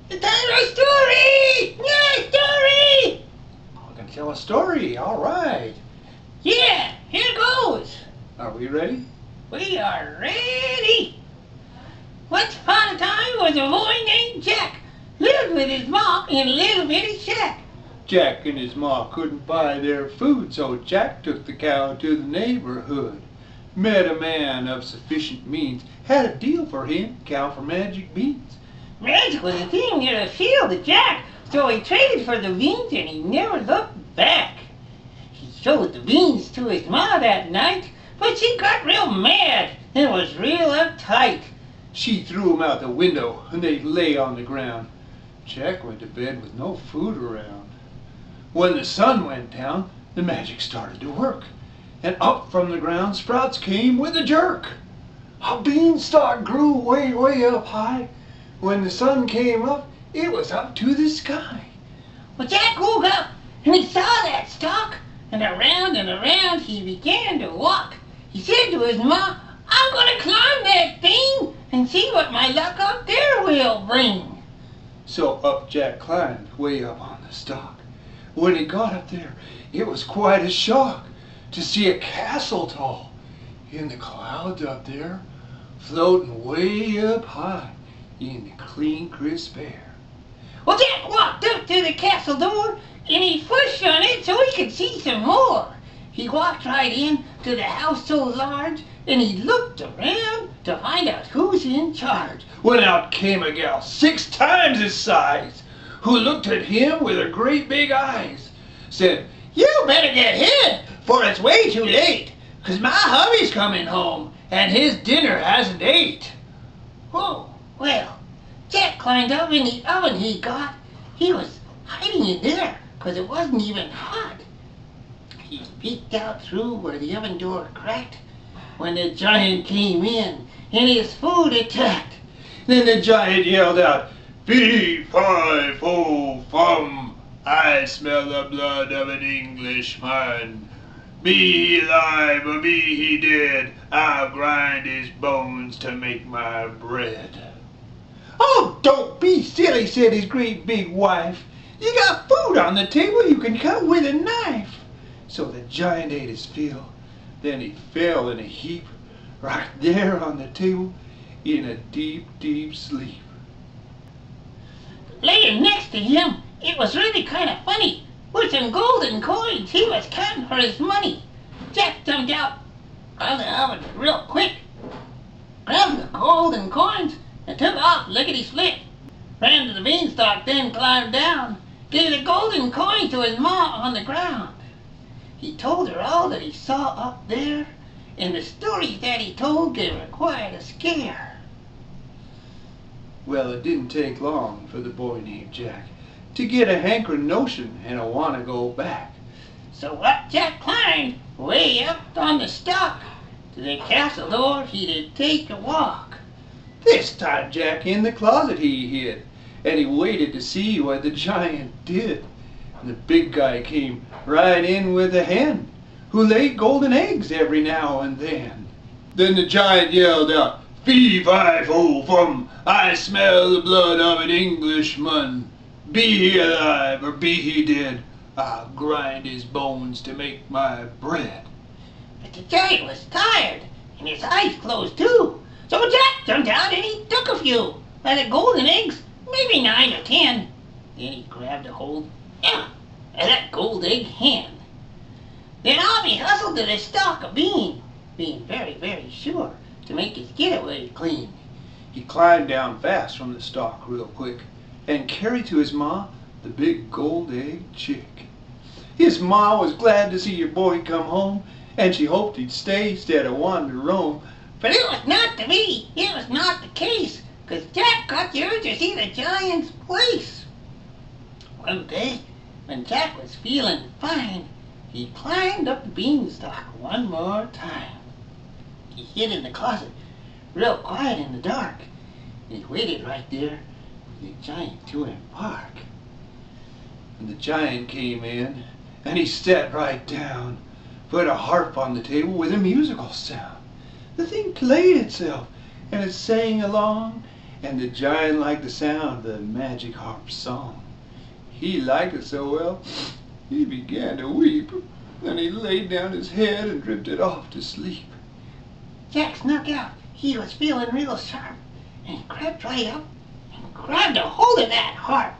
Tell a story! Yeah, story! I can tell a story, all right. Yeah, here goes. Are we ready? We are ready. Once upon a time was a boy named Jack. Lived with his mom in a little bitty shack. Jack and his ma couldn't buy their food, so Jack took the cow to the neighborhood. Met a man of sufficient means, had a deal for him, cow for magic beans. Magic was a thing near the field of Jack, so he traded for the beans and he never looked back. He showed the beans to his ma that night, but she got real mad and was real uptight. She threw 'em out the window and they lay on the ground. Jack went to bed with no food around. When the sun went down, the magic started to work, and up from the ground sprouts came with a jerk. A beanstalk grew way, way up high. When the sun came up, it was up to the sky. Well, Jack woke up and he saw that stalk, and around he began to walk. He said to his ma, "I'm gonna climb that thing and see what my luck up there will bring." So up Jack climbed, way up on the stalk. When he got up there, it was quite a shock to see a castle tall in the clouds up there, floating way up high in the clean, crisp air. Well, Jack walked up to the castle door and he pushed on it so he could see some more. He walked right in to the house so large and he looked around to find out who's in charge. When out came a gal 6 times his size, who looked at him with her great big eyes, said, "You better get hid, for it's way too late, 'cause my hubby's coming home and his dinner hasn't ate." Oh, well, Jack climbed up in the oven he got. He was hiding in there 'cause it wasn't even hot. He peeked out through where the oven door cracked when the giant came in and his food attacked. Then the giant yelled out, "Fee-fi-fo-fum, I smell the blood of an Englishman. Be he alive or be he dead, I'll grind his bones to make my bread." "Oh, don't be silly," said his great big wife. "You got food on the table you can cut with a knife." So the giant ate his fill. Then he fell in a heap right there on the table in a deep, deep sleep. Laying next to him, it was really kind of funny. With some golden coins he was counting for his money. Jack jumped out of the oven real quick, grabbed the golden coins, and took off lickety-split. Ran to the beanstalk, then climbed down, gave the golden coin to his ma on the ground. He told her all that he saw up there, and the stories that he told gave her quite a scare. Well, it didn't take long for the boy named Jack to get a hankering notion and a want to go back. So up Jack climbed, way up on the stalk. To the castle door he did take a walk. This time Jack in the closet he hid, and he waited to see what the giant did. And the big guy came right in with a hen, who laid golden eggs every now and then. Then the giant yelled out, "Fee-fi-fo-fum, I smell the blood of an Englishman. Be he alive or be he dead, I'll grind his bones to make my bread." But the giant was tired, and his eyes closed too. So Jack jumped out and he took a few. By the golden eggs, maybe 9 or 10. Then he grabbed a hold of that gold egg hen. Then off he hustled to the stalk of bean, being very, very sure to make his getaway clean. He climbed down fast from the stalk real quick and carried to his ma the big gold egg chick. His ma was glad to see your boy come home, and she hoped he'd stay instead of wander roam. But it was not to be, it was not the case, 'cause Jack got there to see the giant's place. One day, when Jack was feeling fine, he climbed up the beanstalk one more time. He hid in the closet, real quiet in the dark, and he waited right there for the giant to embark. And the giant came in, and he sat right down, put a harp on the table with a musical sound. The thing played itself, and it sang along, and the giant liked the sound of the magic harp song. He liked it so well, he began to weep. Then he laid down his head and drifted off to sleep. Jack snuck out. He was feeling real sharp, and he crept right up and grabbed a hold of that harp.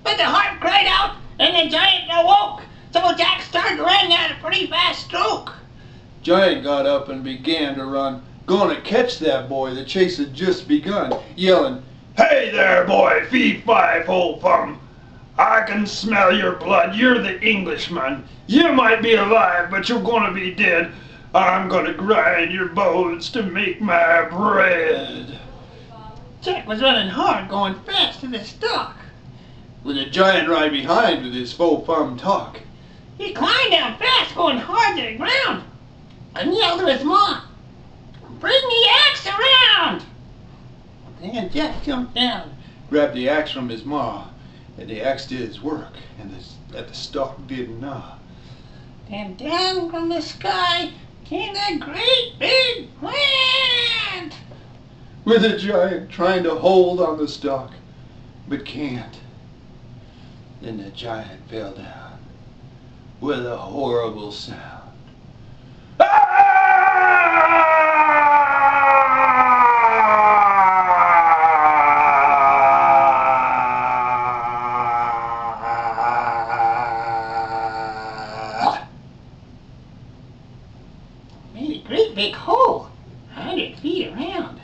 But the harp cried out, and the giant awoke. So Jack started running at a pretty fast stroke. Giant got up and began to run, gonna catch that boy. The chase had just begun, yelling, Hey there, boy, fee-fi-fo-fum. I can smell your blood. You're the Englishman. You might be alive, but you're gonna be dead. I'm gonna grind your bones to make my bread. Jack was running hard, going fast to the Stalk. with the giant right behind with his faux-fum talk. He climbed down fast, going hard to the ground, and yelled to his mom, "Bring the axe around!" Then Jack jumped down, Grabbed the axe from his ma, and the axe did its work, and the stalk did not. Then down from the sky came the great big plant. With the giant trying to hold on the stalk, but can't. Then the giant fell down with a horrible sound. Made a great big hole, 100 feet around.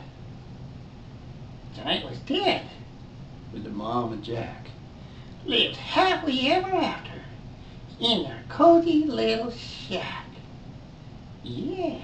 Giant was dead. With the mom and Jack. Lived happily ever after in their cozy little shack. Yeah.